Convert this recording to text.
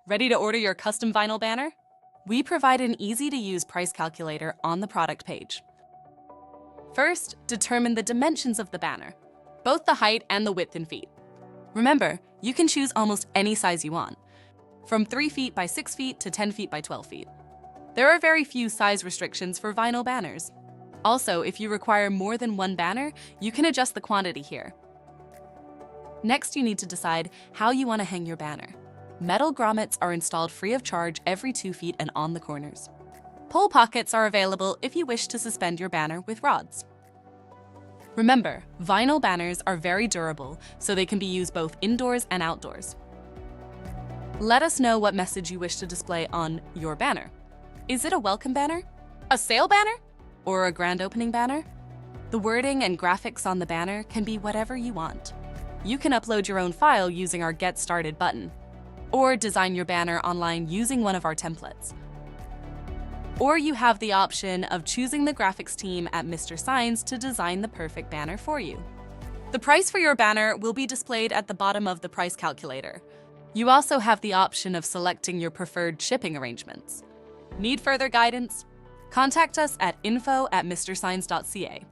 Ready to order your custom vinyl banner? We provide an easy-to-use price calculator on the product page. First, determine the dimensions of the banner, both the height and the width in feet. Remember, you can choose almost any size you want, from 3 feet by 6 feet to 10 feet by 12 feet. There are very few size restrictions for vinyl banners. Also, if you require more than one banner, you can adjust the quantity here. Next, you need to decide how you want to hang your banner. Metal grommets are installed free of charge every 2 feet and on the corners. Pole pockets are available if you wish to suspend your banner with rods. Remember, vinyl banners are very durable, so they can be used both indoors and outdoors. Let us know what message you wish to display on your banner. Is it a welcome banner? A sale banner? Or a grand opening banner? The wording and graphics on the banner can be whatever you want. You can upload your own file using our Get Started button, or design your banner online using one of our templates. Or you have the option of choosing the graphics team at Mr. Signs to design the perfect banner for you. The price for your banner will be displayed at the bottom of the price calculator. You also have the option of selecting your preferred shipping arrangements. Need further guidance? Contact us at info@mrsigns.ca.